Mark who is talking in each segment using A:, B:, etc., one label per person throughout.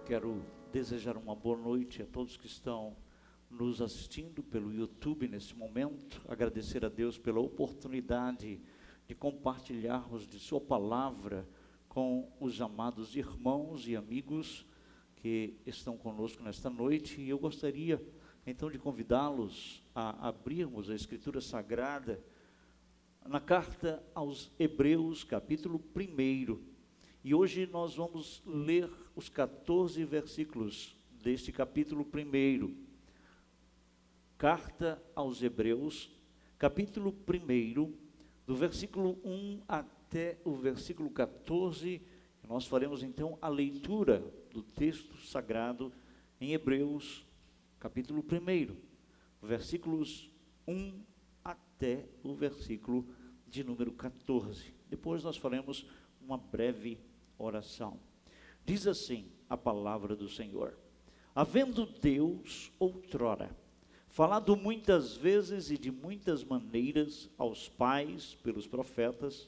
A: Quero desejar uma boa noite a todos que estão nos assistindo pelo YouTube nesse momento. Agradecer a Deus pela oportunidade de compartilharmos de sua palavra com os amados irmãos e amigos que estão conosco nesta noite. E eu gostaria então de convidá-los a abrirmos a Escritura Sagrada na carta aos Hebreus, capítulo 1. E hoje nós vamos ler os 14 versículos deste capítulo 1. Carta aos Hebreus, capítulo 1, do versículo 1 até o versículo 14. Nós faremos então a leitura do texto sagrado em Hebreus, capítulo 1, versículos 1 até o versículo de número 14. Depois nós faremos uma breve oração. Diz assim a palavra do Senhor: havendo Deus outrora falado muitas vezes e de muitas maneiras aos pais pelos profetas,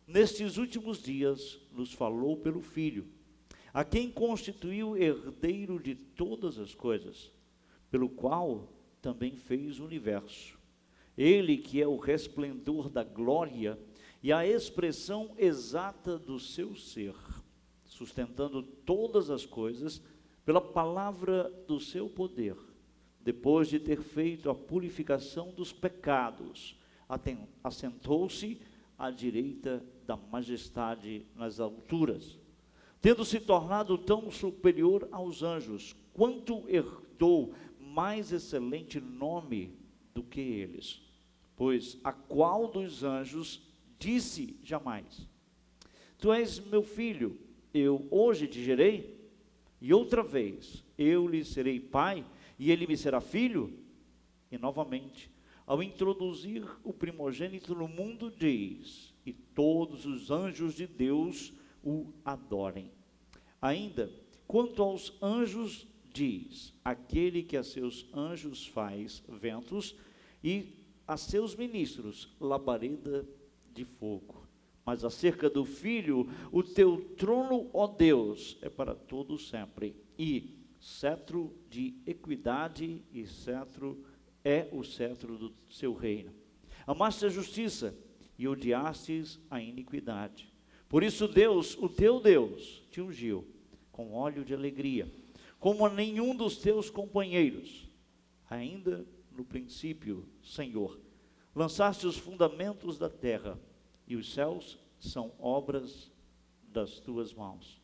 A: nestes últimos dias nos falou pelo Filho, a quem constituiu herdeiro de todas as coisas, pelo qual também fez o universo. Ele que é o resplendor da glória e a expressão exata do seu ser, sustentando todas as coisas pela palavra do seu poder, depois de ter feito a purificação dos pecados, assentou-se à direita da majestade nas alturas, tendo se tornado tão superior aos anjos, quanto herdou mais excelente nome do que eles. Pois a qual dos anjos disse jamais: tu és meu filho, eu hoje te gerei? E outra vez, eu lhe serei pai, e ele me será filho? E novamente, ao introduzir o primogênito no mundo, diz: e todos os anjos de Deus o adorem. Ainda, quanto aos anjos, diz: aquele que a seus anjos faz ventos, e a seus ministros labareda de fogo. Mas acerca do Filho, o teu trono, ó Deus, é para todo sempre, e cetro de equidade, e cetro é o cetro do seu reino. Amaste a justiça e odiastes a iniquidade. Por isso Deus, o teu Deus, te ungiu com óleo de alegria, como a nenhum dos teus companheiros. Ainda no princípio, Senhor, lançaste os fundamentos da terra, e os céus são obras das tuas mãos.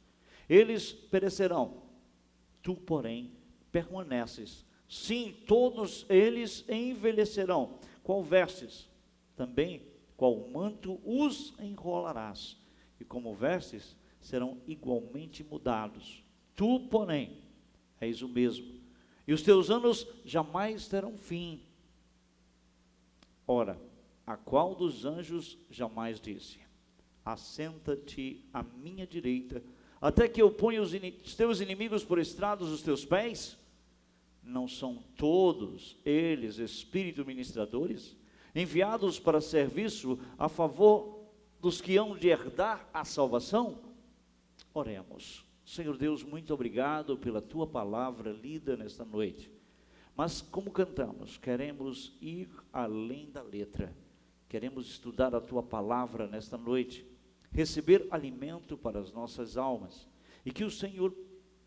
A: Eles perecerão, tu, porém, permaneces. Sim, todos eles envelhecerão. Qual vestes, também qual manto os enrolarás, e como vestes serão igualmente mudados. Tu, porém, és o mesmo, e os teus anos jamais terão fim. Ora, a qual dos anjos jamais disse: assenta-te à minha direita, até que eu ponha os teus inimigos por estrados dos teus pés? Não são todos eles espíritos ministradores, enviados para serviço a favor dos que hão de herdar a salvação? Oremos. Senhor Deus, muito obrigado pela tua palavra lida nesta noite. Mas como cantamos, queremos ir além da letra. Queremos estudar a tua palavra nesta noite, receber alimento para as nossas almas, e que o Senhor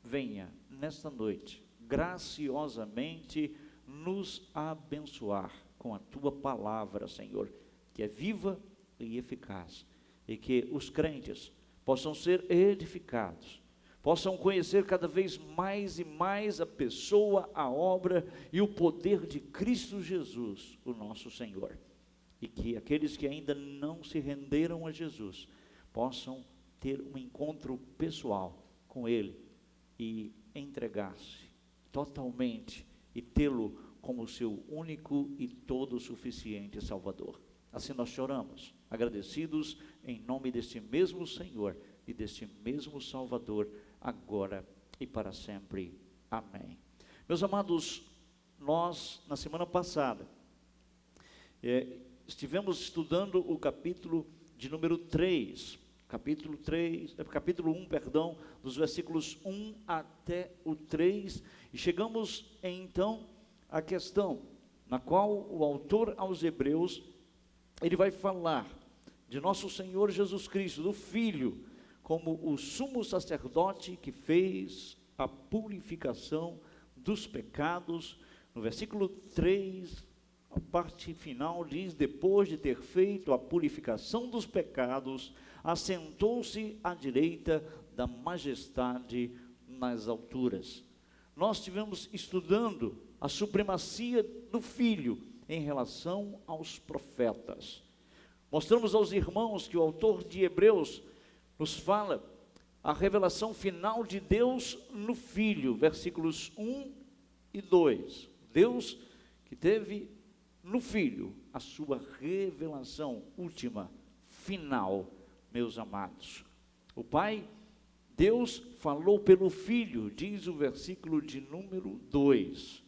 A: venha nesta noite, graciosamente nos abençoar com a tua palavra, Senhor, que é viva e eficaz, e que os crentes possam ser edificados, possam conhecer cada vez mais e mais a pessoa, a obra e o poder de Cristo Jesus, o nosso Senhor. E que aqueles que ainda não se renderam a Jesus possam ter um encontro pessoal com Ele e entregar-se totalmente e tê-lo como seu único e todo suficiente Salvador. Assim nós choramos, agradecidos em nome deste mesmo Senhor e deste mesmo Salvador, agora e para sempre. Amém. Meus amados, nós na semana passada estivemos estudando o capítulo de número 3, capítulo 1, perdão, dos versículos 1 até o 3, e chegamos então à questão na qual o autor aos Hebreus, ele vai falar de nosso Senhor Jesus Cristo, do Filho, como o sumo sacerdote que fez a purificação dos pecados. No versículo 3, a parte final diz: depois de ter feito a purificação dos pecados, assentou-se à direita da majestade nas alturas. Nós estivemos estudando a supremacia do Filho em relação aos profetas. Mostramos aos irmãos que o autor de Hebreus nos fala a revelação final de Deus no Filho, versículos 1 e 2. Deus que teve no Filho a sua revelação última, final, meus amados. O Pai, Deus falou pelo Filho, diz o versículo de número 2.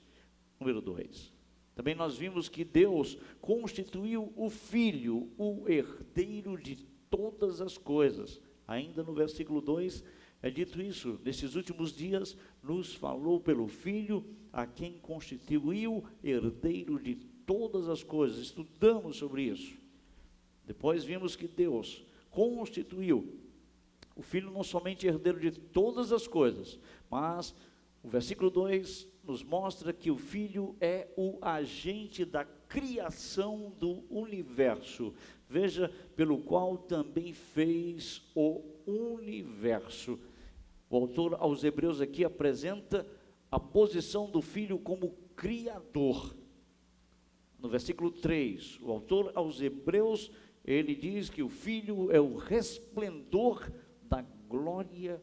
A: Número 2. Também nós vimos que Deus constituiu o Filho, o herdeiro de todas as coisas. Ainda no versículo 2 é dito isso: nesses últimos dias nos falou pelo Filho, a quem constituiu herdeiro de todas as coisas. Estudamos sobre isso. Depois vimos que Deus constituiu o Filho não somente herdeiro de todas as coisas, mas o versículo 2 nos mostra que o Filho é o agente da criação do universo. Veja, pelo qual também fez o universo. O autor aos Hebreus aqui apresenta a posição do Filho como Criador. No versículo 3, o autor aos Hebreus, ele diz que o Filho é o resplendor da glória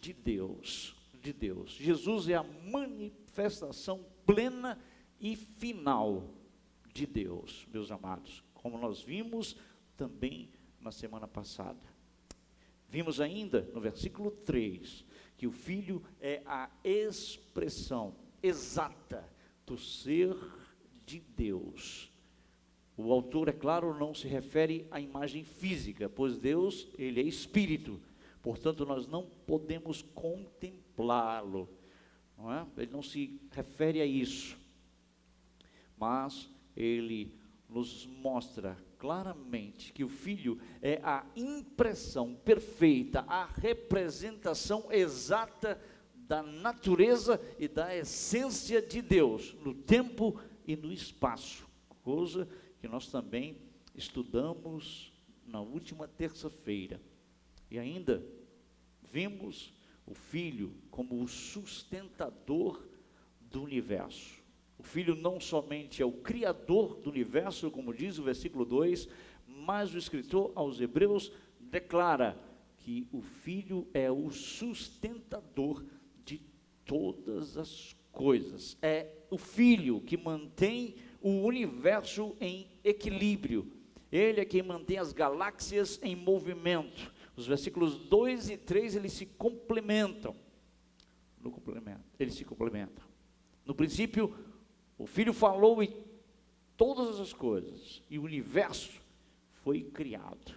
A: de Deus. Jesus é a manifestação plena e final de Deus, meus amados, como nós vimos também na semana passada. Vimos ainda no versículo 3 que o Filho é a expressão exata do ser de Deus. O autor, é claro, não se refere à imagem física, pois Deus, ele é espírito. Portanto, nós não podemos contemplá-lo, não é? Ele não se refere a isso, mas ele nos mostra claramente que o Filho é a impressão perfeita, a representação exata da natureza e da essência de Deus, no tempo e no espaço, coisa que nós também estudamos na última terça-feira. E ainda vimos o Filho como o sustentador do universo. O Filho não somente é o criador do universo, como diz o versículo 2, mas o escritor aos Hebreus declara que o Filho é o sustentador de todas as coisas. É o Filho que mantém o universo em equilíbrio. Ele é quem mantém as galáxias em movimento. Os versículos 2 e 3, eles se complementam. Eles se complementam. No princípio, o Filho falou e todas as coisas, e o universo foi criado.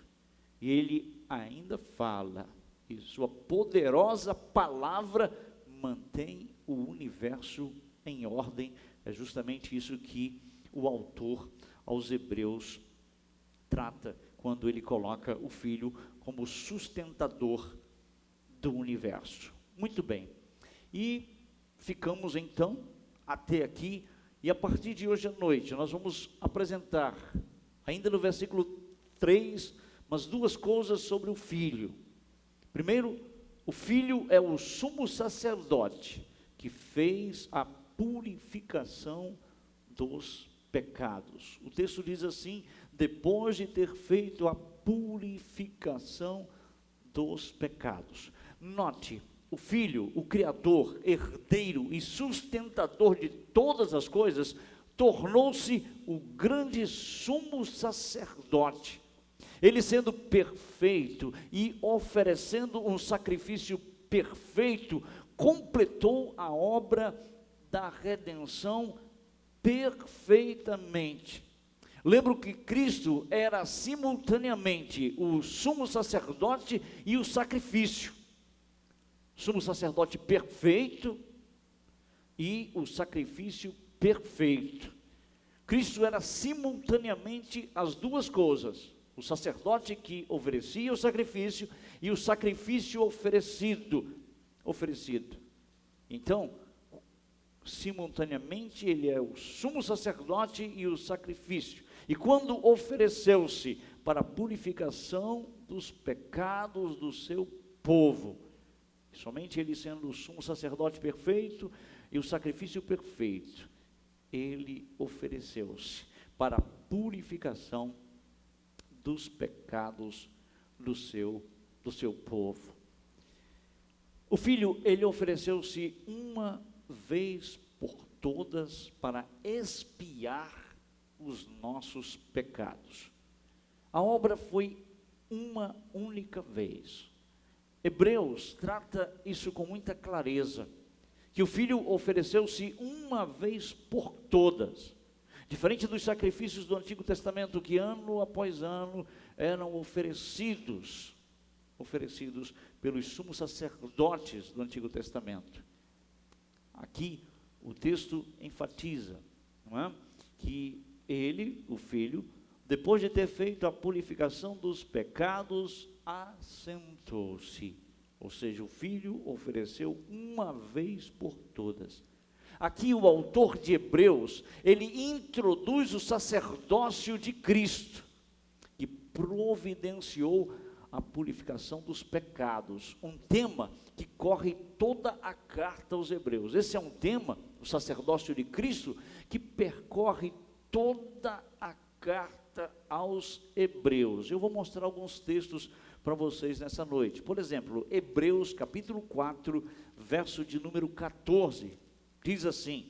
A: E ele ainda fala, e sua poderosa palavra mantém o universo em ordem. É justamente isso que o autor aos Hebreus trata quando ele coloca o Filho como sustentador do universo. Muito bem, e ficamos então até aqui, e a partir de hoje à noite nós vamos apresentar, ainda no versículo 3, mas duas coisas sobre o Filho. Primeiro, o Filho é o sumo sacerdote que fez a purificação dos pecados. O texto diz assim: depois de ter feito a purificação dos pecados. Note, o Filho, o Criador, herdeiro e sustentador de todas as coisas, tornou-se o grande sumo sacerdote. Ele, sendo perfeito e oferecendo um sacrifício perfeito, completou a obra da redenção perfeitamente. Lembro que Cristo era simultaneamente o sumo sacerdote e o sacrifício. Sumo sacerdote perfeito e o sacrifício perfeito. Cristo era simultaneamente as duas coisas: o sacerdote que oferecia o sacrifício e o sacrifício oferecido. Então, simultaneamente ele é o sumo sacerdote e o sacrifício. E quando ofereceu-se para a purificação dos pecados do seu povo, somente ele sendo o sumo sacerdote perfeito e o sacrifício perfeito, ele ofereceu-se para a purificação dos pecados do seu povo. O Filho, ele ofereceu-se uma vez por todas para expiar os nossos pecados. A obra foi uma única vez. Hebreus trata isso com muita clareza, que o Filho ofereceu-se uma vez por todas, diferente dos sacrifícios do Antigo Testamento, que ano após ano eram oferecidos pelos sumos sacerdotes do Antigo Testamento. Aqui o texto enfatiza, não é? Que ele, o Filho, depois de ter feito a purificação dos pecados, assentou-se. Ou seja, o Filho ofereceu uma vez por todas. Aqui o autor de Hebreus, ele introduz o sacerdócio de Cristo, que providenciou a purificação dos pecados, um tema que corre toda a carta aos Hebreus. Esse é um tema, o sacerdócio de Cristo, que percorre toda a carta aos Hebreus. Eu vou mostrar alguns textos para vocês nessa noite. Por exemplo, Hebreus capítulo 4, verso de número 14, diz assim: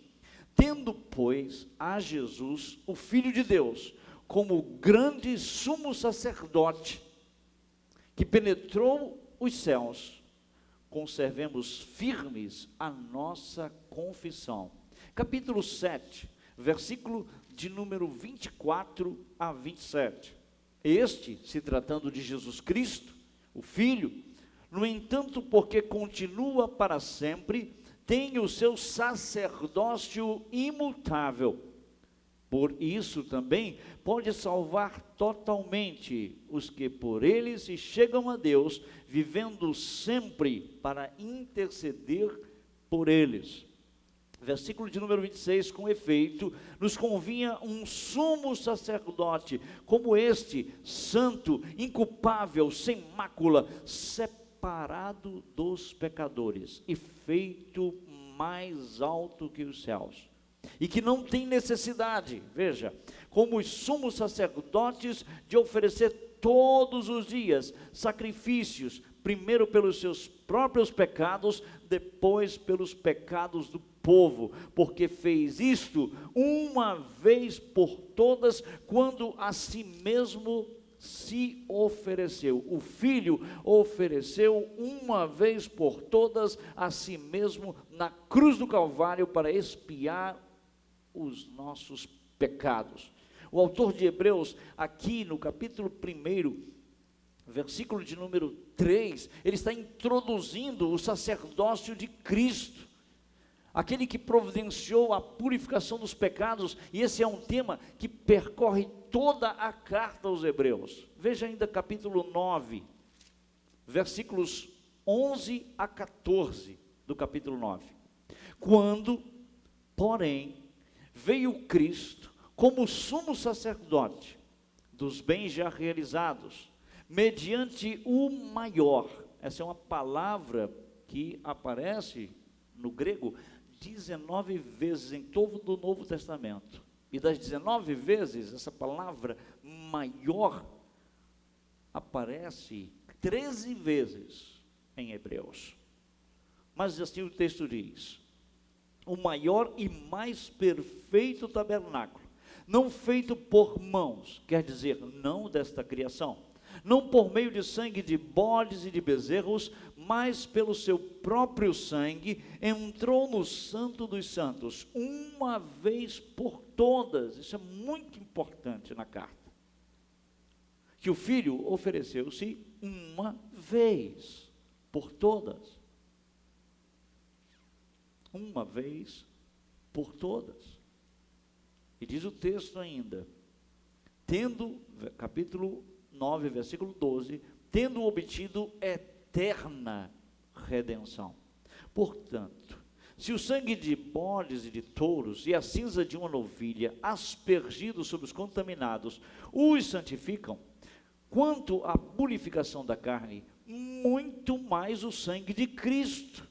A: tendo, pois, a Jesus, o Filho de Deus, como grande sumo sacerdote, que penetrou os céus, conservemos firmes a nossa confissão. Capítulo 7, versículo de número 24 a 27. Este, se tratando de Jesus Cristo, o Filho, no entanto, porque continua para sempre, tem o seu sacerdócio imutável. Por isso também pode salvar totalmente os que por ele se chegam a Deus, vivendo sempre para interceder por eles. Versículo de número 26, com efeito, nos convinha um sumo sacerdote, como este, santo, inculpável, sem mácula, separado dos pecadores, e feito mais alto que os céus, e que não tem necessidade, veja, como os sumos sacerdotes, de oferecer todos os dias sacrifícios, primeiro pelos seus próprios pecados, depois pelos pecados do povo, porque fez isto uma vez por todas, quando a si mesmo se ofereceu. O Filho ofereceu uma vez por todas a si mesmo na cruz do Calvário para expiar os nossos pecados. O autor de Hebreus, aqui no capítulo 1, versículo de número 3, ele está introduzindo o sacerdócio de Cristo, aquele que providenciou a purificação dos pecados, e esse é um tema que percorre toda a carta aos Hebreus. Veja ainda capítulo 9, versículos 11 a 14 do capítulo 9. Quando, porém, veio Cristo como sumo sacerdote dos bens já realizados, mediante o maior, essa é uma palavra que aparece no grego 19 vezes em todo o Novo Testamento, e das 19 vezes, essa palavra maior aparece 13 vezes em Hebreus. Mas assim o texto diz: o maior e mais perfeito tabernáculo, não feito por mãos, quer dizer, não desta criação, não por meio de sangue de bodes e de bezerros, mas pelo seu próprio sangue, entrou no Santo dos Santos, uma vez por todas. Isso é muito importante na carta. Que o Filho ofereceu-se uma vez por todas. Uma vez por todas. E diz o texto ainda, tendo, capítulo 9, versículo 12, tendo obtido eterna redenção. Portanto, se o sangue de bodes e de touros e a cinza de uma novilha, aspergidos sobre os contaminados, os santificam, quanto à purificação da carne, muito mais o sangue de Cristo,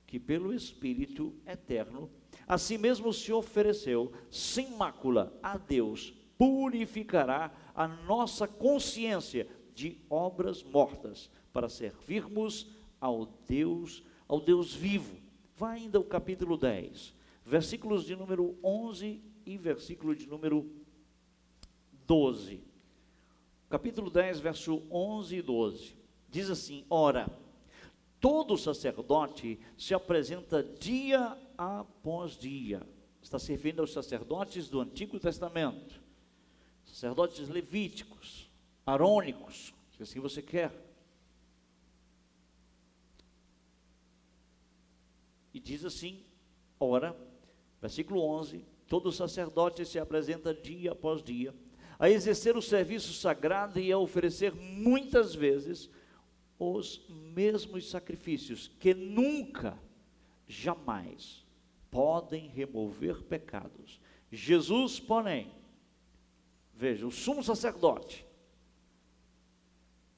A: que pelo Espírito eterno, a si mesmo se ofereceu, sem mácula, a Deus, purificará a nossa consciência de obras mortas, para servirmos ao Deus vivo. Vai ainda o capítulo 10, versículos de número 11 e versículo de número 12. Capítulo 10, verso 11 e 12. Diz assim: ora, todo sacerdote se apresenta dia após dia. Está se referindo aos sacerdotes do Antigo Testamento, sacerdotes levíticos, arônicos, se assim você quer. E diz assim, ora, versículo 11, todo sacerdote se apresenta dia após dia, a exercer o serviço sagrado e a oferecer muitas vezes os mesmos sacrifícios, que nunca, jamais podem remover pecados. Jesus, porém, veja, o sumo sacerdote,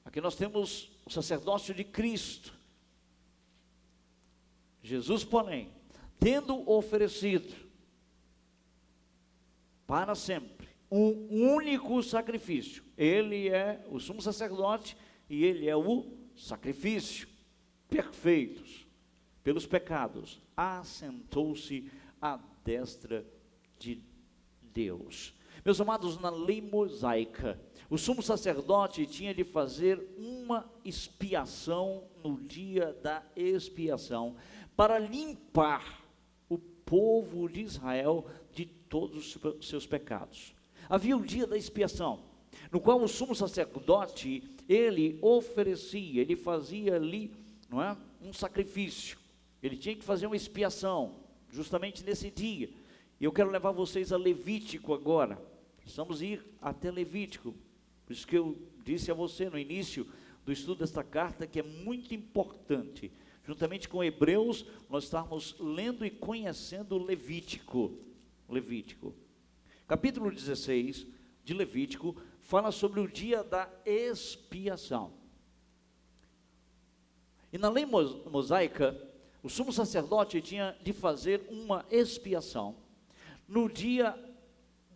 A: aqui nós temos o sacerdócio de Cristo. Jesus, porém, tendo oferecido para sempre um único sacrifício, ele é o sumo sacerdote e ele é o sacrifício perfeitos pelos pecados, assentou-se à destra de Deus. Meus amados, na lei mosaica, o sumo sacerdote tinha de fazer uma expiação no dia da expiação, para limpar o povo de Israel de todos os seus pecados. Havia o dia da expiação, no qual o sumo sacerdote, ele oferecia, ele fazia ali, não é, um sacrifício. Ele tinha que fazer uma expiação, justamente nesse dia. E eu quero levar vocês a Levítico agora. Precisamos ir até Levítico. Por isso que eu disse a você no início do estudo desta carta, que é muito importante. Juntamente com Hebreus, nós estamos lendo e conhecendo Levítico. Levítico. Capítulo 16 de Levítico fala sobre o dia da expiação. E na lei mosaica, o sumo sacerdote tinha de fazer uma expiação no dia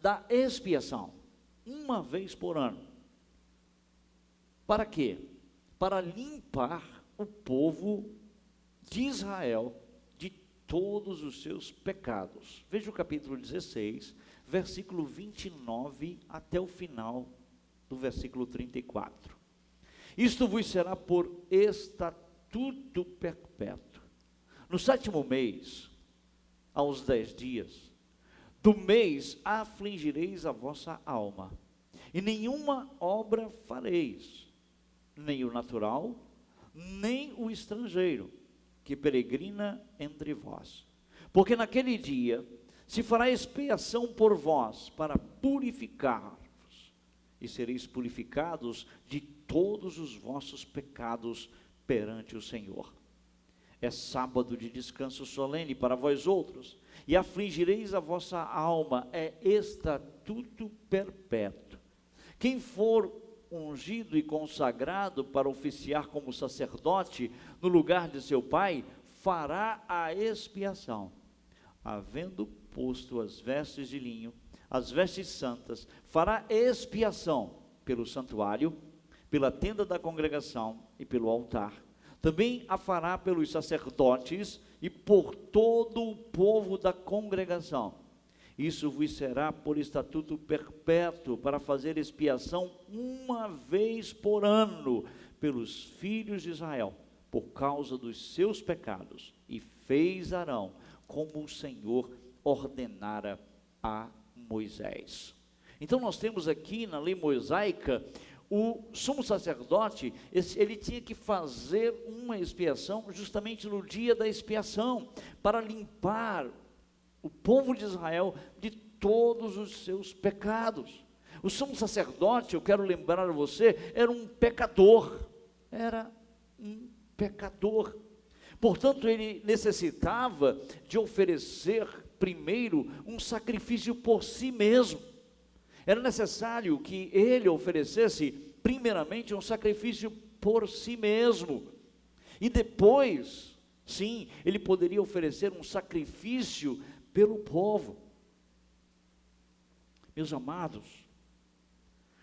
A: da expiação, uma vez por ano. Para quê? Para limpar o povo de Israel de todos os seus pecados. Veja o capítulo 16, versículo 29 até o final do versículo 34. Isto vos será por estatuto perpétuo. No 7º mês, aos 10 dias do mês, afligireis a vossa alma, e nenhuma obra fareis, nem o natural, nem o estrangeiro, que peregrina entre vós. Porque naquele dia se fará expiação por vós, para purificar-vos, e sereis purificados de todos os vossos pecados perante o Senhor. É sábado de descanso solene para vós outros, e afligireis a vossa alma, é estatuto perpétuo. Quem for ungido e consagrado para oficiar como sacerdote no lugar de seu pai, fará a expiação, havendo posto as vestes de linho, as vestes santas, fará expiação pelo santuário, pela tenda da congregação e pelo altar. Também a fará pelos sacerdotes e por todo o povo da congregação. Isso vos será por estatuto perpétuo, para fazer expiação uma vez por ano pelos filhos de Israel, por causa dos seus pecados. E fez Arão como o Senhor ordenara a Moisés. Então nós temos aqui na lei mosaica, o sumo sacerdote, ele tinha que fazer uma expiação justamente no dia da expiação, para limpar o povo de Israel de todos os seus pecados. O sumo sacerdote, eu quero lembrar a você, era um pecador, portanto ele necessitava de oferecer primeiro um sacrifício por si mesmo. Era necessário que ele oferecesse primeiramente um sacrifício por si mesmo, e depois, sim, ele poderia oferecer um sacrifício pelo povo. Meus amados,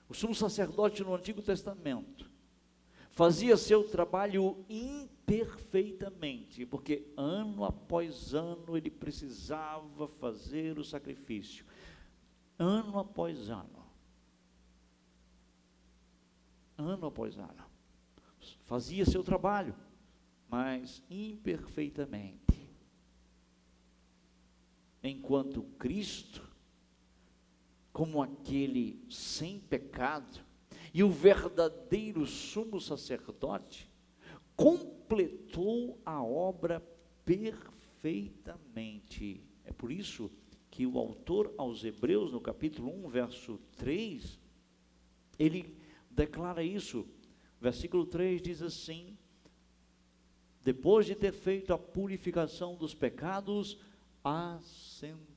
A: o sumo sacerdote no Antigo Testamento fazia seu trabalho imperfeitamente, porque ano após ano ele precisava fazer o sacrifício, ano após ano, fazia seu trabalho, mas imperfeitamente. Enquanto Cristo, como aquele sem pecado, e o verdadeiro sumo sacerdote, completou a obra perfeitamente. É por isso que o autor aos Hebreus, no capítulo 1, verso 3, ele declara isso. Versículo 3 diz assim: depois de ter feito a purificação dos pecados, assentou-se.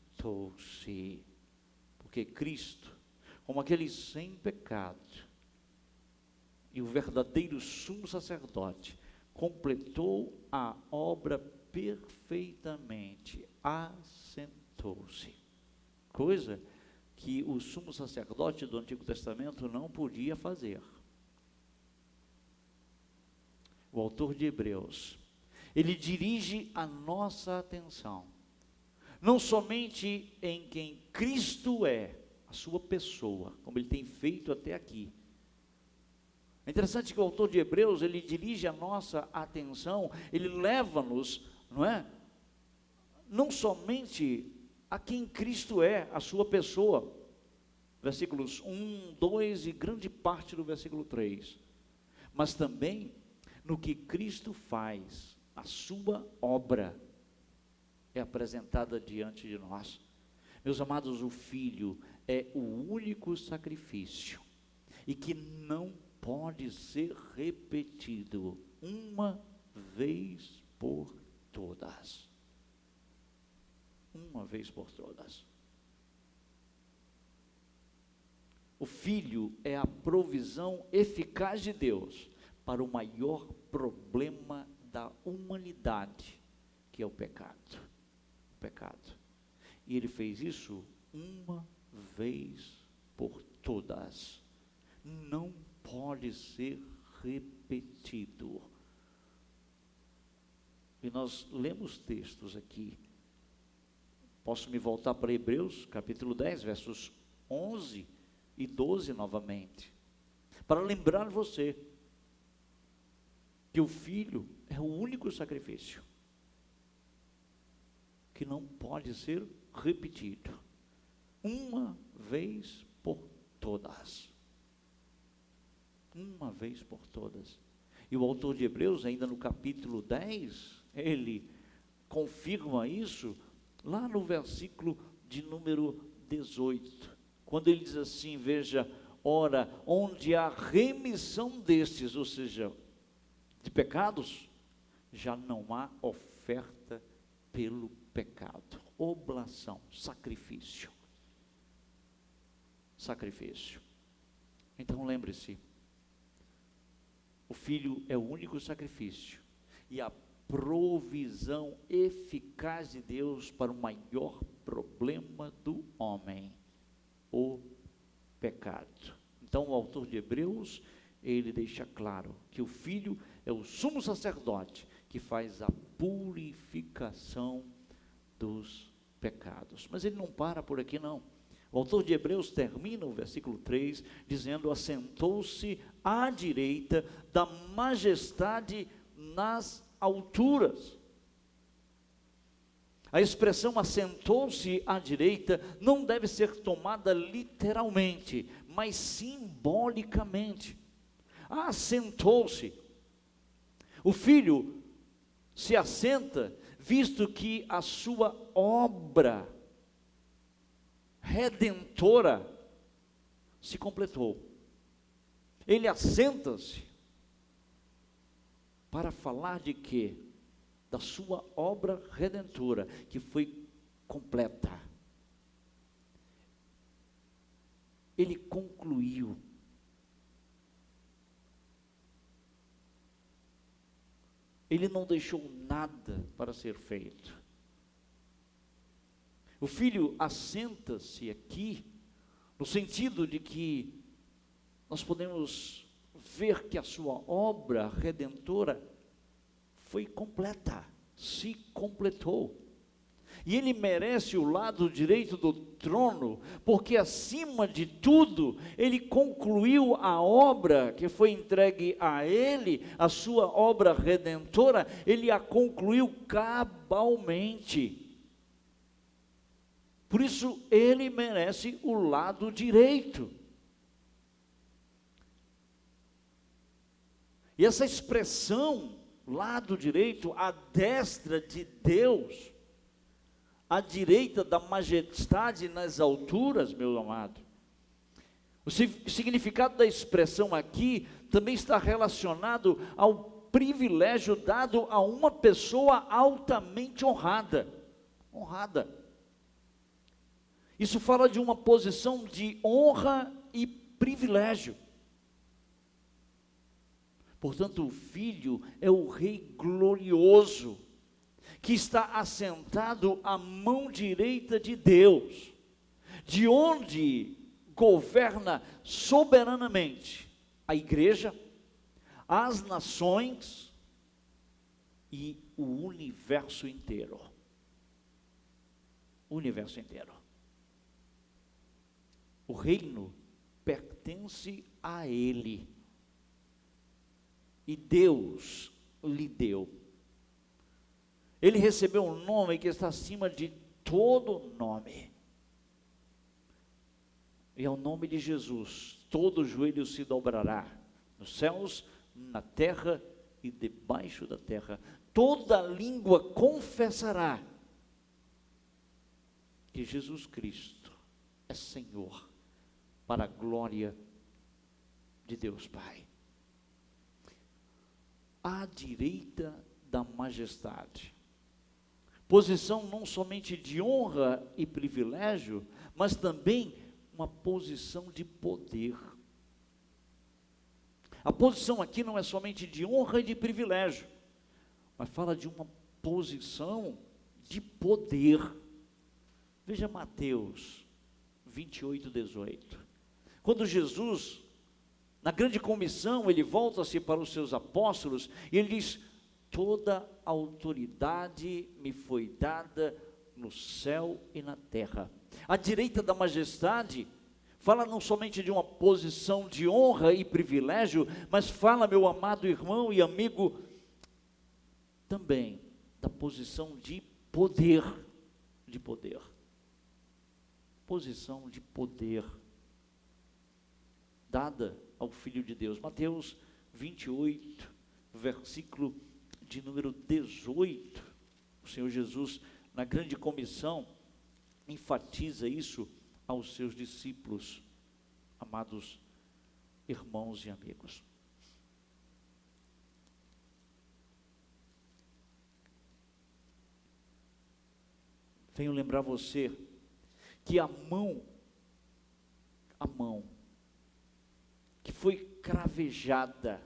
A: Porque Cristo, como aquele sem pecado, e o verdadeiro sumo sacerdote, completou a obra perfeitamente, assentou-se. Coisa que o sumo sacerdote do Antigo Testamento não podia fazer. O autor de Hebreus, ele dirige a nossa atenção, não somente em quem Cristo é, a sua pessoa, como ele tem feito até aqui. É interessante que o autor de Hebreus, ele dirige a nossa atenção, ele leva-nos, não somente a quem Cristo é, a sua pessoa, versículos 1, 2 e grande parte do versículo 3, mas também no que Cristo faz, a sua obra é apresentada diante de nós. Meus amados, o Filho é o único sacrifício, e que não pode ser repetido uma vez por todas. Uma vez por todas. O Filho é a provisão eficaz de Deus para o maior problema da humanidade, que é o pecado. O pecado. E ele fez isso uma vez por todas. Não pode ser repetido. E nós lemos textos aqui. Posso me voltar para Hebreus, capítulo 10, versos 11 e 12 novamente, para lembrar você que o Filho é o único sacrifício que não pode ser repetido, uma vez por todas. Uma vez por todas. E o autor de Hebreus, ainda no capítulo 10, ele confirma isso, lá no versículo de número 18, quando ele diz assim: veja, ora, onde há remissão destes, ou seja, de pecados, já não há oferta pelo pecado, oblação, sacrifício. Então lembre-se, o Filho é o único sacrifício e a provisão eficaz de Deus para o maior problema do homem, o pecado. Então o autor de Hebreus, ele deixa claro que o Filho é o sumo sacerdote que faz a purificação dos pecados. Mas ele não para por aqui não. O autor de Hebreus termina o versículo 3 dizendo: assentou-se à direita da majestade nas alturas. A expressão assentou-se à direita não deve ser tomada literalmente, mas simbolicamente. Assentou-se. O filho se assenta, visto que a sua obra redentora se completou. Ele assenta-se para falar de quê? Da sua obra redentora, que foi completa. Ele concluiu. Ele não deixou nada para ser feito. O filho assenta-se aqui, no sentido de que nós podemos ver que a sua obra redentora foi completa, se completou. E ele merece o lado direito do trono, porque acima de tudo, ele concluiu a obra que foi entregue a ele, a sua obra redentora, ele a concluiu cabalmente. Por isso, ele merece o lado direito. E essa expressão, lado direito, à destra de Deus, à direita da majestade nas alturas, meu amado. O significado da expressão aqui também está relacionado ao privilégio dado a uma pessoa altamente honrada. Honrada. Isso fala de uma posição de honra e privilégio. Portanto, o Filho é o Rei glorioso, que está assentado à mão direita de Deus, de onde governa soberanamente a igreja, as nações e o universo inteiro. O universo inteiro. O reino pertence a Ele. E Deus lhe deu. Ele recebeu um nome que está acima de todo nome. E ao nome de Jesus, todo joelho se dobrará, nos céus, na terra e debaixo da terra. Toda língua confessará que Jesus Cristo é Senhor, para a glória de Deus Pai. À direita da majestade. Posição não somente de honra e privilégio, mas também uma posição de poder. A posição aqui não é somente de honra e de privilégio, mas fala de uma posição de poder. Veja Mateus 28, 18. Quando Jesus, na grande comissão, ele volta-se para os seus apóstolos e ele diz: toda autoridade me foi dada no céu e na terra. À direita da majestade, fala não somente de uma posição de honra e privilégio, mas fala, meu amado irmão e amigo, também da posição de poder. De poder. Posição de poder dada ao Filho de Deus. Mateus 28, versículo de número 18. O Senhor Jesus, na grande comissão, enfatiza isso aos seus discípulos, amados irmãos e amigos. Venho lembrar você que a mão que foi cravejada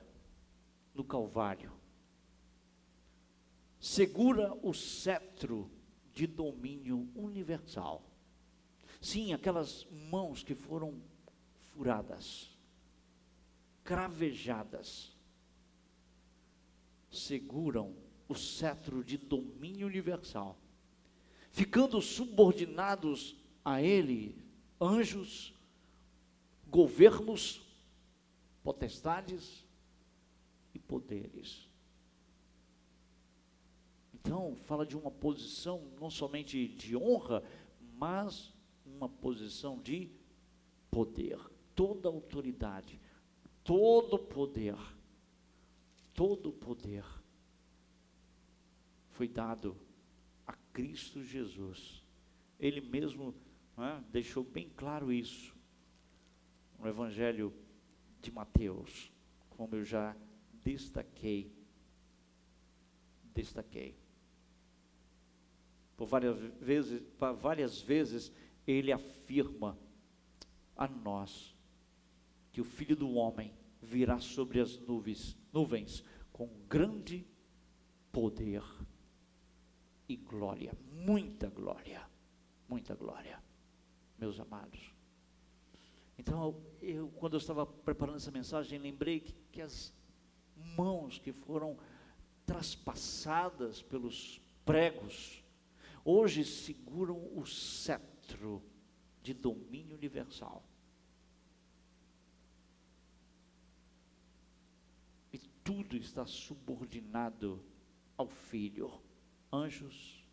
A: no Calvário, segura o cetro de domínio universal. Sim, aquelas mãos que foram furadas, cravejadas, seguram o cetro de domínio universal. ficando subordinados a ele, anjos, governos, potestades e poderes. Então, fala de uma posição não somente de honra, mas uma posição de poder. Toda autoridade, todo poder foi dado a Cristo Jesus. Ele mesmo deixou bem claro isso no Evangelho de Mateus, como eu já destaquei. Por várias vezes ele afirma a nós que o Filho do Homem virá sobre as nuvens com grande poder e glória, muita glória, meus amados. Então, quando eu estava preparando essa mensagem, lembrei que as mãos que foram traspassadas pelos pregos, hoje seguram o cetro de domínio universal. E tudo está subordinado ao Filho. Anjos,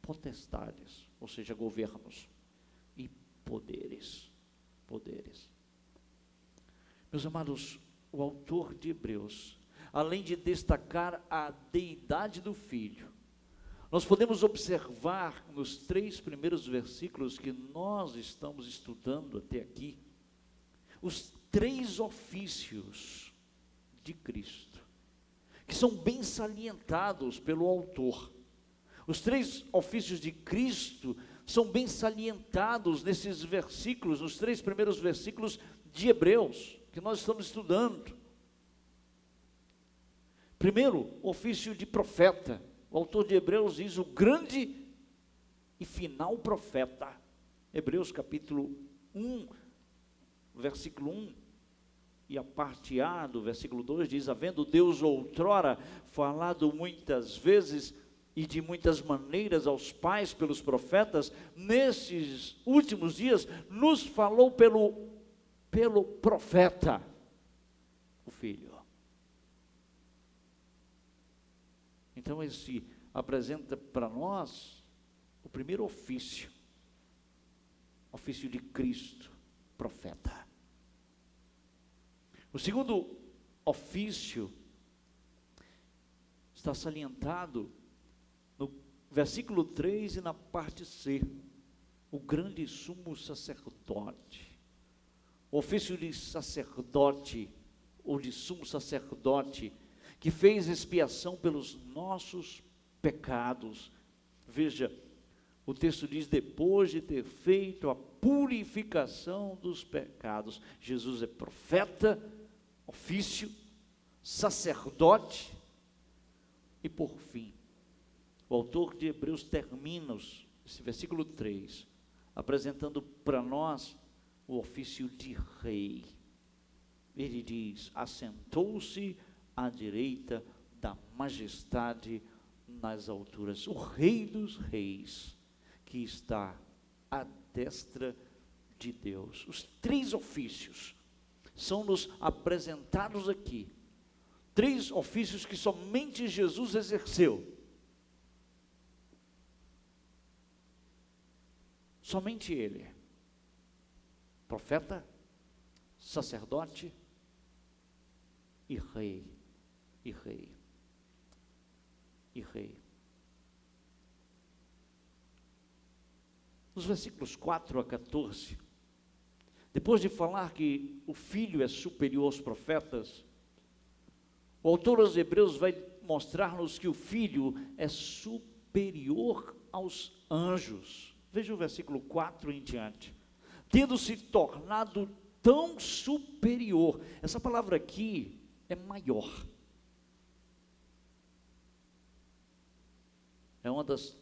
A: potestades, ou seja, governos e poderes. Meus amados, o autor de Hebreus, além de destacar a deidade do Filho, nós podemos observar nos 3 primeiros versículos que nós estamos estudando até aqui, os 3 ofícios de Cristo, que são bem salientados pelo autor. Os 3 ofícios de Cristo são bem salientados nesses versículos, nos 3 primeiros versículos de Hebreus, que nós estamos estudando. Primeiro, ofício de profeta. O autor de Hebreus diz: o grande e final profeta. Hebreus capítulo 1, versículo 1, e a parte A do versículo 2 diz: havendo Deus outrora falado muitas vezes e de muitas maneiras aos pais pelos profetas, nesses últimos dias nos falou pelo profeta, o Filho. Então esse apresenta para nós o primeiro ofício de Cristo, profeta. O segundo ofício está salientado no versículo 3 e na parte C, o grande sumo sacerdote. O ofício de sacerdote, ou de sumo sacerdote, que fez expiação pelos nossos pecados. Veja, o texto diz: depois de ter feito a purificação dos pecados. Jesus é profeta, ofício, sacerdote, e por fim, o autor de Hebreus termina esse versículo 3, apresentando para nós o ofício de rei. Ele diz: assentou-se à direita da majestade nas alturas, o Rei dos Reis, que está à destra de Deus. Os 3 ofícios são-nos apresentados aqui, 3 ofícios que somente Jesus exerceu. Somente Ele, profeta, sacerdote e rei. Nos versículos 4 a 14, depois de falar que o Filho é superior aos profetas, o autor aos Hebreus vai mostrar-nos que o Filho é superior aos anjos. Veja o versículo 4 em diante. Tendo se tornado tão superior. Essa palavra aqui é maior. É uma das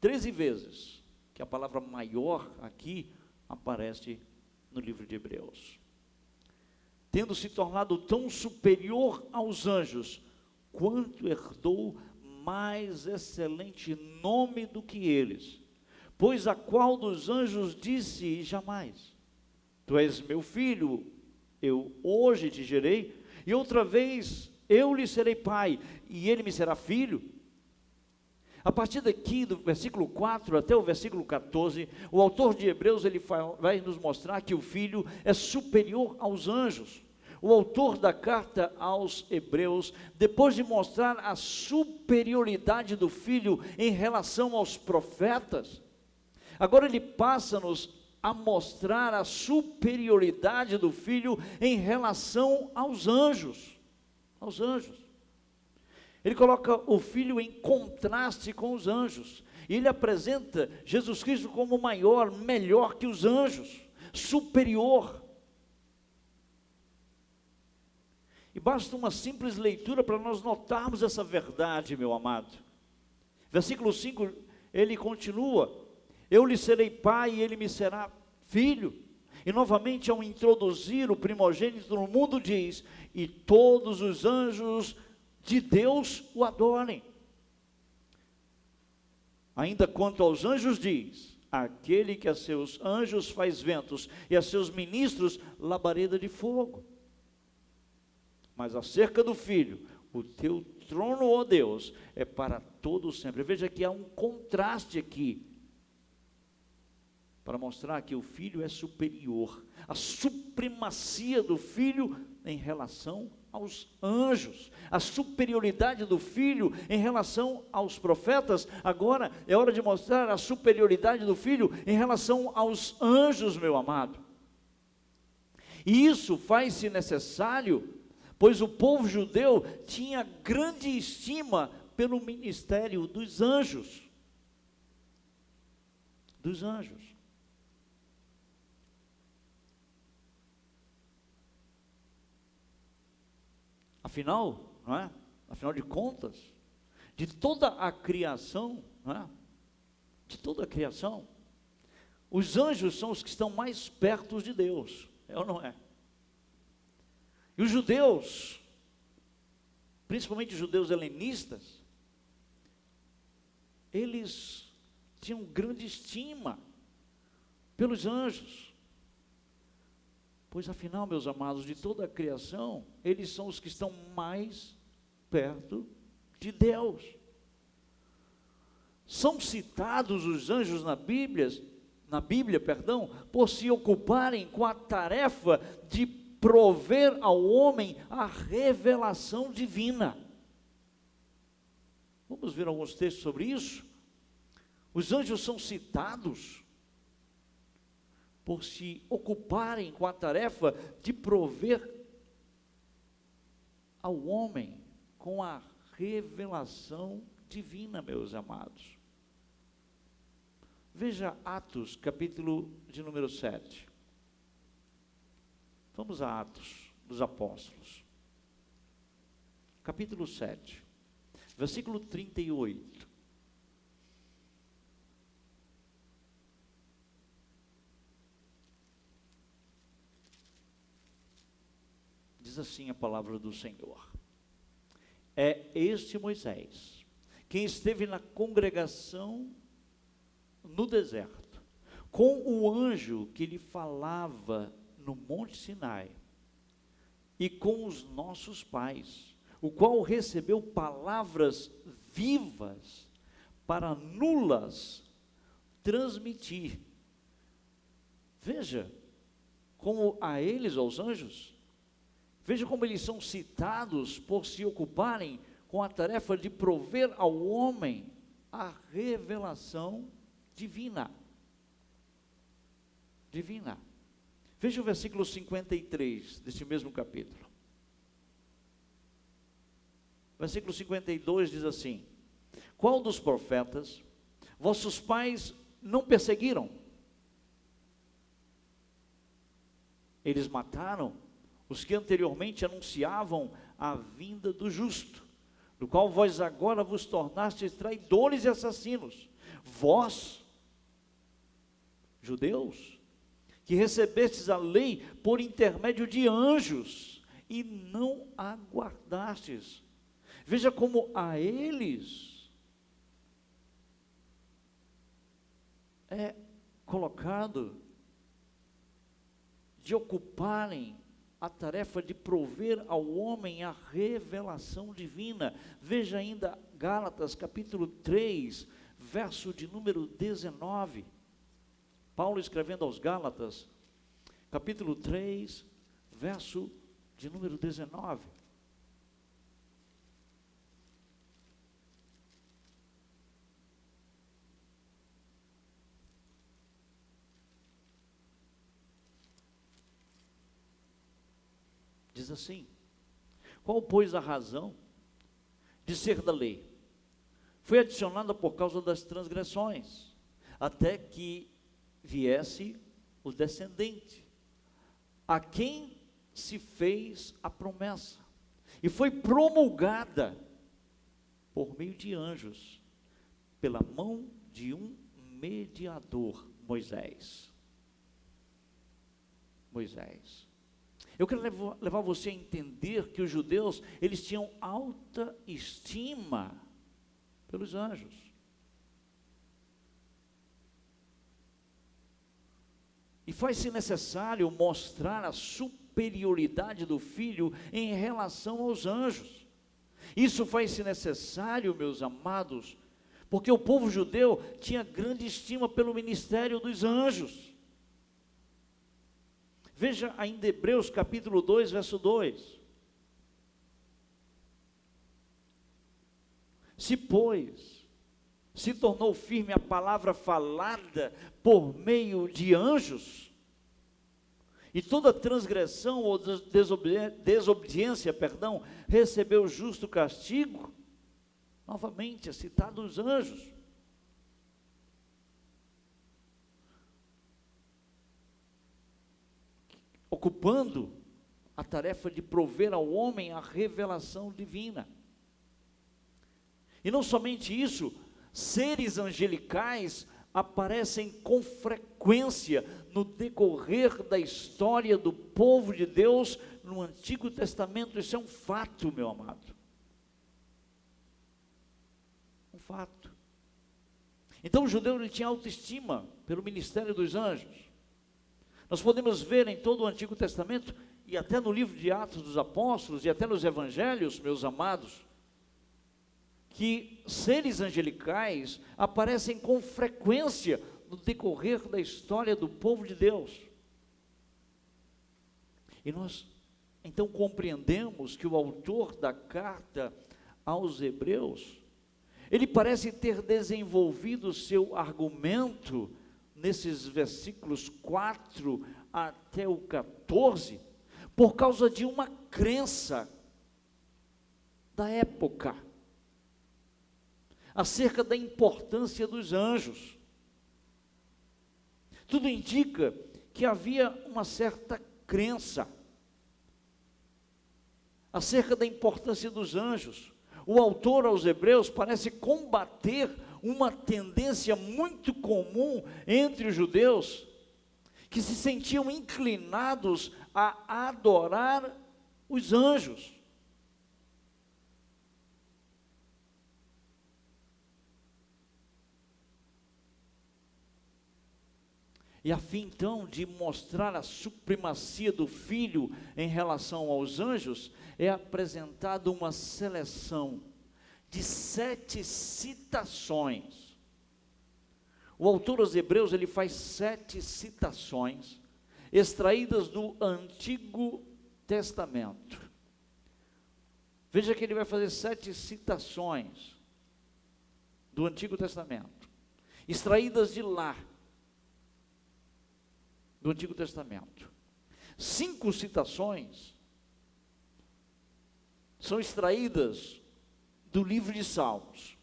A: 13 vezes que a palavra maior aqui aparece no livro de Hebreus. Tendo se tornado tão superior aos anjos, quanto herdou mais excelente nome do que eles, Pois a qual dos anjos disse jamais: Tu és meu filho, eu hoje te gerei, e outra vez eu lhe serei pai, e ele me será filho? A partir daqui, do versículo 4 até o versículo 14, o autor de Hebreus ele vai nos mostrar que o filho é superior aos anjos. O autor da carta aos Hebreus, depois de mostrar a superioridade do filho em relação aos profetas, agora ele passa-nos a mostrar a superioridade do filho em relação aos anjos. Aos anjos. Ele coloca o filho em contraste com os anjos. E ele apresenta Jesus Cristo como maior, melhor que os anjos, superior. E basta uma simples leitura para nós notarmos essa verdade, meu amado. Versículo 5, ele continua: Eu lhe serei pai e ele me será filho. E novamente, ao introduzir o primogênito no mundo, diz: E todos os anjos de Deus o adorem. Ainda quanto aos anjos diz: Aquele que a seus anjos faz ventos e a seus ministros labareda de fogo. Mas acerca do filho: O teu trono, ó Deus, é para todo sempre. Veja que há um contraste aqui, para mostrar que o filho é superior, a supremacia do filho em relação aos anjos, a superioridade do filho em relação aos profetas. Agora é hora de mostrar a superioridade do filho em relação aos anjos, meu amado. E isso faz-se necessário, pois o povo judeu tinha grande estima pelo ministério dos anjos. Dos anjos. Afinal, não é? Afinal de contas, de toda a criação, não é? De toda a criação, os anjos são os que estão mais perto de Deus, é ou não é? E os judeus, principalmente os judeus helenistas, eles tinham grande estima pelos anjos. Pois afinal, meus amados, de toda a criação, eles são os que estão mais perto de Deus. São citados os anjos na Bíblia, por se ocuparem com a tarefa de prover ao homem a revelação divina. Vamos ver alguns textos sobre isso? Os anjos são citados por se ocuparem com a tarefa de prover ao homem com a revelação divina, meus amados. Veja Atos, capítulo de número 7. Vamos a Atos dos Apóstolos. Capítulo 7, versículo 38. Diz assim a palavra do Senhor: É este Moisés, quem esteve na congregação no deserto, com o anjo que lhe falava no Monte Sinai, e com os nossos pais, o qual recebeu palavras vivas para nulas transmitir. Veja como a eles, aos anjos, veja como eles são citados por se ocuparem com a tarefa de prover ao homem a revelação divina. Divina. Veja o versículo 53 deste mesmo capítulo. Versículo 52 diz assim: Qual dos profetas vossos pais não perseguiram? Eles mataram os que anteriormente anunciavam a vinda do justo, do qual vós agora vos tornastes traidores e assassinos. Vós, judeus, que recebestes a lei por intermédio de anjos, e não a guardastes. Veja como a eles é colocado de ocuparem a tarefa de prover ao homem a revelação divina. Veja ainda Gálatas capítulo 3, verso de número 19. Paulo escrevendo aos Gálatas, capítulo 3, verso de número 19. Diz assim: qual, pois, a razão de ser da lei? Foi adicionada por causa das transgressões, até que viesse o descendente, a quem se fez a promessa, e foi promulgada por meio de anjos, pela mão de um mediador, Moisés. Eu quero levar você a entender que os judeus, eles tinham alta estima pelos anjos. E faz-se necessário mostrar a superioridade do Filho em relação aos anjos. Isso faz-se necessário, meus amados, porque o povo judeu tinha grande estima pelo ministério dos anjos. Veja ainda Hebreus capítulo 2, verso 2. Se, pois, se tornou firme a palavra falada por meio de anjos, e toda transgressão ou desobediência, recebeu justo castigo, novamente é citado os anjos. Ocupando a tarefa de prover ao homem a revelação divina. E não somente isso, seres angelicais aparecem com frequência no decorrer da história do povo de Deus no Antigo Testamento. Isso é um fato, meu amado. Um fato. Então o judeu ele tinha autoestima pelo ministério dos anjos. Nós podemos ver em todo o Antigo Testamento, e até no livro de Atos dos Apóstolos, e até nos Evangelhos, meus amados, que seres angelicais aparecem com frequência no decorrer da história do povo de Deus. E nós, então, compreendemos que o autor da carta aos Hebreus, ele parece ter desenvolvido o seu argumento nesses versículos 4 até o 14, por causa de uma crença da época, acerca da importância dos anjos. Tudo indica que havia uma certa crença acerca da importância dos anjos. O autor aos Hebreus parece combater uma tendência muito comum entre os judeus, que se sentiam inclinados a adorar os anjos. E a fim então de mostrar a supremacia do Filho em relação aos anjos, é apresentada uma seleção de 7 citações. O autor aos Hebreus, ele faz 7 citações, extraídas do Antigo Testamento. Veja que ele vai fazer 7 citações do Antigo Testamento, extraídas de lá, do Antigo Testamento. 5 citações são extraídas do livro de Salmos.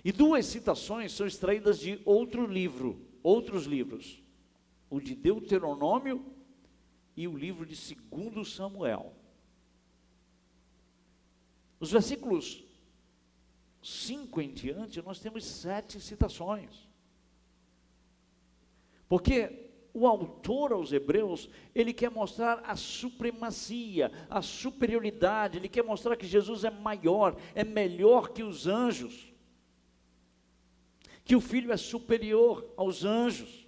A: E 2 citações são extraídas de outros livros. O de Deuteronômio e o livro de 2 Samuel. Os versículos 5 em diante, nós temos 7 citações. Porque o autor aos Hebreus, ele quer mostrar a supremacia, a superioridade, ele quer mostrar que Jesus é maior, é melhor que os anjos, que o Filho é superior aos anjos.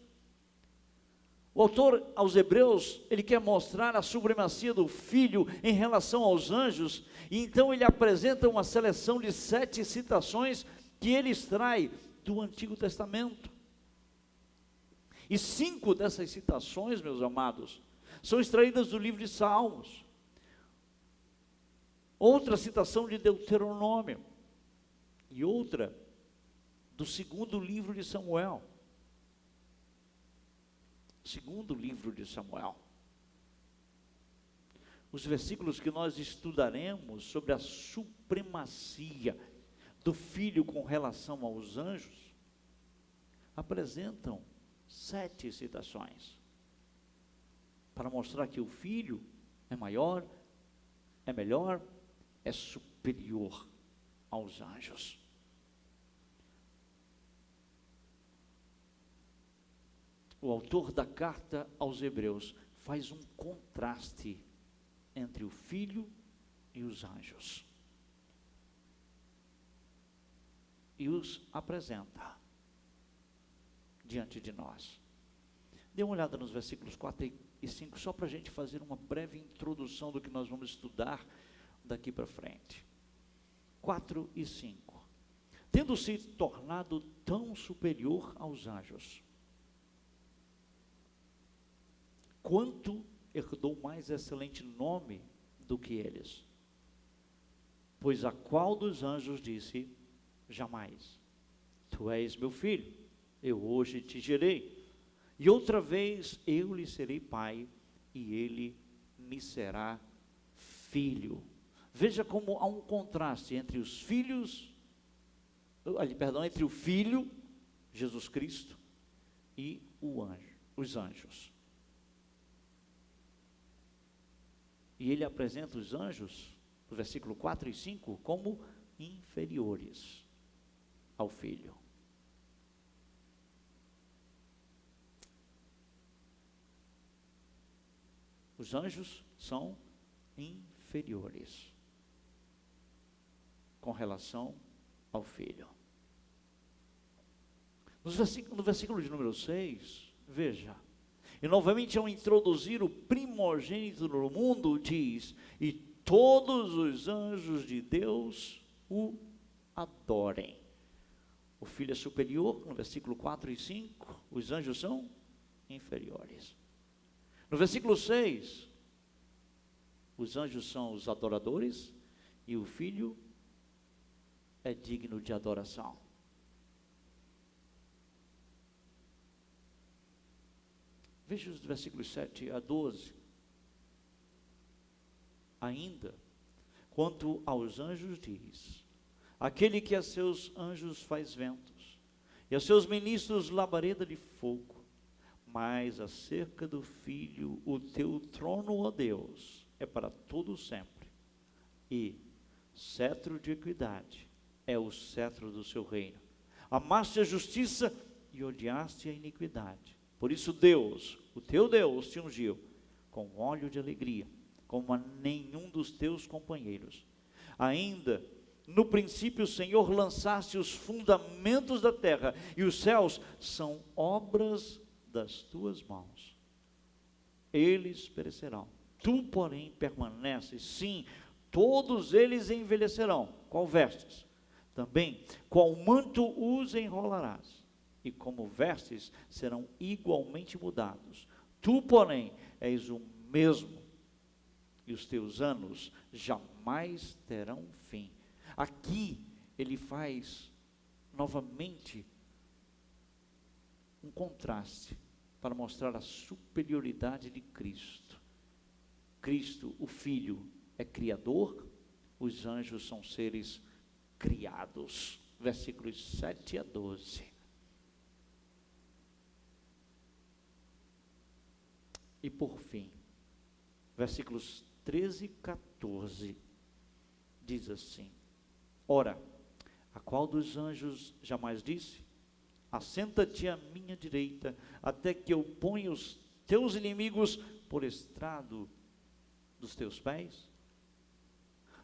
A: O autor aos Hebreus, ele quer mostrar a supremacia do Filho em relação aos anjos, e então ele apresenta uma seleção de 7 citações que ele extrai do Antigo Testamento. E 5 dessas citações, meus amados, são extraídas do livro de Salmos. Outra citação de Deuteronômio, e outra do segundo livro de Samuel. Segundo livro de Samuel. Os versículos que nós estudaremos sobre a supremacia do Filho com relação aos anjos, apresentam 7 citações, para mostrar que o Filho é maior, é melhor, é superior aos anjos. O autor da carta aos Hebreus faz um contraste entre o Filho e os anjos, e os apresenta diante de nós. Dê uma olhada nos versículos 4 e 5, só para a gente fazer uma breve introdução do que nós vamos estudar daqui para frente. 4 e 5. Tendo se tornado tão superior aos anjos, quanto herdou mais excelente nome do que eles? Pois a qual dos anjos disse: jamais, tu és meu filho, eu hoje te gerei, e outra vez eu lhe serei pai, e ele me será filho. Veja como há um contraste entre os filhos, entre o Filho, Jesus Cristo, e os anjos. E ele apresenta os anjos, no versículo 4 e 5, como inferiores ao Filho. Os anjos são inferiores com relação ao Filho. No versículo de número 6, veja, e novamente ao introduzir o primogênito no mundo, diz: e todos os anjos de Deus o adorem. O Filho é superior, no versículo 4 e 5, os anjos são inferiores. No versículo 6, os anjos são os adoradores, e o Filho é digno de adoração. Veja os versículos 7 a 12. Ainda, quanto aos anjos diz: aquele que a seus anjos faz ventos, e a seus ministros labareda de fogo. Mas acerca do Filho, o teu trono, ó Deus, é para todo sempre, e cetro de equidade é o cetro do seu reino. Amaste a justiça e odiaste a iniquidade. Por isso Deus, o teu Deus, te ungiu com óleo de alegria, como a nenhum dos teus companheiros. Ainda no princípio, Senhor, lançaste os fundamentos da terra, e os céus são obras das tuas mãos. Eles perecerão, tu, porém, permaneces. Sim, todos eles envelhecerão. Qual vestes? Também, qual manto os enrolarás? E como vestes, serão igualmente mudados. Tu, porém, és o mesmo, e os teus anos jamais terão fim. Aqui, ele faz novamente um contraste para mostrar a superioridade de Cristo. Cristo, o Filho, é criador, os anjos são seres criados. Versículos 7 a 12. E por fim, versículos 13 e 14, diz assim: ora, a qual dos anjos jamais disse: assenta-te à minha direita, até que eu ponha os teus inimigos por estrado dos teus pés?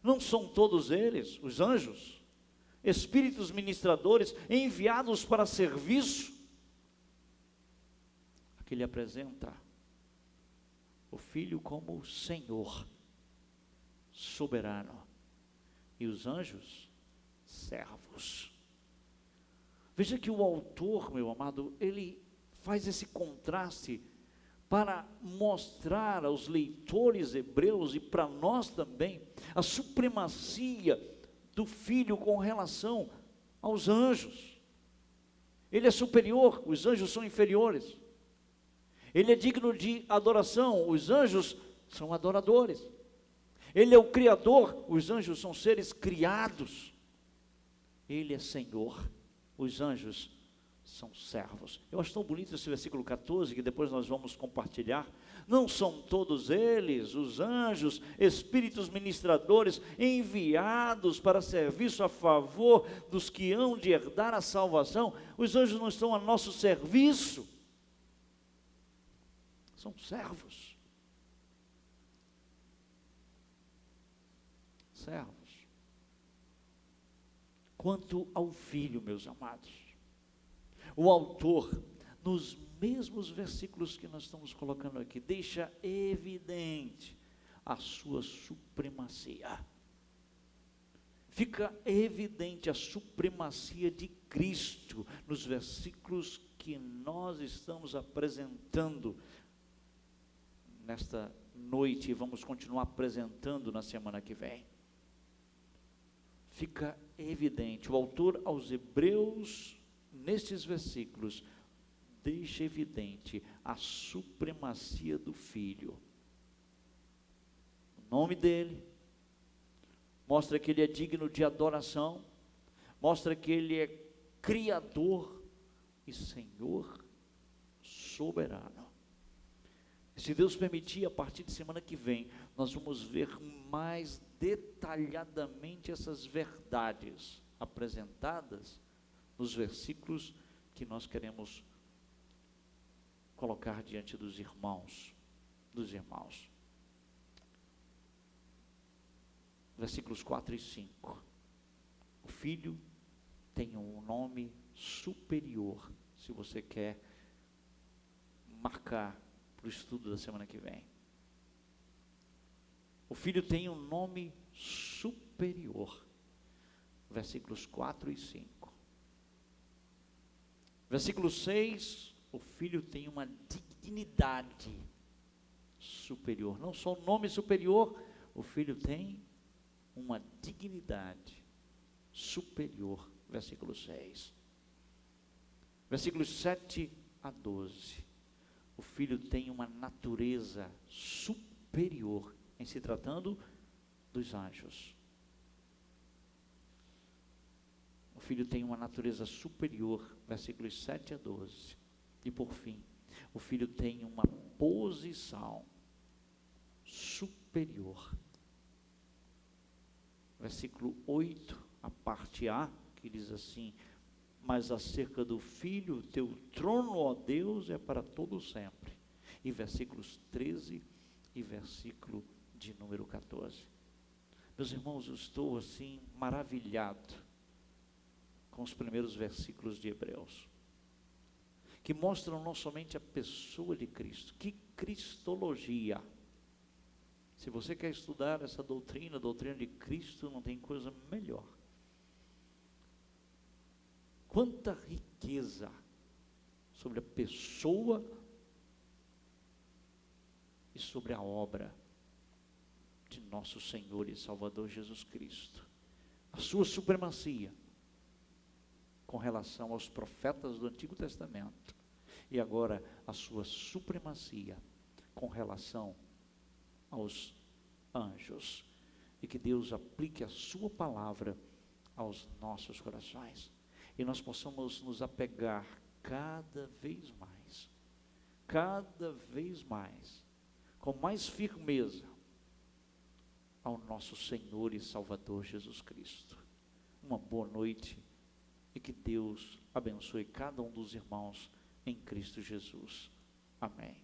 A: Não são todos eles, os anjos, espíritos ministradores enviados para serviço. Aqui ele apresenta o Filho como Senhor, soberano, e os anjos, servos. Veja que o autor, meu amado, ele faz esse contraste para mostrar aos leitores hebreus e para nós também a supremacia do Filho com relação aos anjos. Ele é superior, os anjos são inferiores. Ele é digno de adoração, os anjos são adoradores. Ele é o Criador, os anjos são seres criados. Ele é Senhor, os anjos são servos. Eu acho tão bonito esse versículo 14, que depois nós vamos compartilhar. Não são todos eles, os anjos, espíritos ministradores, enviados para serviço a favor dos que hão de herdar a salvação? Os anjos não estão a nosso serviço, são servos. Servos. Quanto ao Filho, meus amados, o autor, nos mesmos versículos que nós estamos colocando aqui, deixa evidente a sua supremacia. Fica evidente a supremacia de Cristo nos versículos que nós estamos apresentando nesta noite e vamos continuar apresentando na semana que vem. Fica evidente, o autor aos Hebreus, nestes versículos, deixa evidente a supremacia do Filho. O nome dele mostra que ele é digno de adoração, mostra que ele é Criador e Senhor soberano. Se Deus permitir, a partir de semana que vem, nós vamos ver mais detalhadamente essas verdades apresentadas nos versículos que nós queremos colocar diante dos irmãos. Versículos 4 e 5. O Filho tem um nome superior, se você quer marcar para o estudo da semana que vem. O Filho tem um nome superior. Versículos 4 e 5. Versículo 6, o Filho tem uma dignidade superior. Não só um nome superior, o Filho tem uma dignidade superior. Versículo 6. Versículos 7 a 12. O Filho tem uma natureza superior, em se tratando dos anjos. O Filho tem uma natureza superior, versículos 7 a 12. E por fim, o Filho tem uma posição superior. Versículo 8, a parte A, que diz assim: mas acerca do Filho, teu trono, ó Deus, é para todo sempre. E versículos 13 e versículo de número 14. Meus irmãos, eu estou assim maravilhado com os primeiros versículos de Hebreus, que mostram não somente a pessoa de Cristo, que cristologia. Se você quer estudar essa doutrina, a doutrina de Cristo, não tem coisa melhor. Quanta riqueza sobre a pessoa e sobre a obra de nosso Senhor e Salvador Jesus Cristo. A sua supremacia com relação aos profetas do Antigo Testamento e agora a sua supremacia com relação aos anjos. E que Deus aplique a sua palavra aos nossos corações. E nós possamos nos apegar cada vez mais, com mais firmeza, ao nosso Senhor e Salvador Jesus Cristo. Uma boa noite e que Deus abençoe cada um dos irmãos em Cristo Jesus. Amém.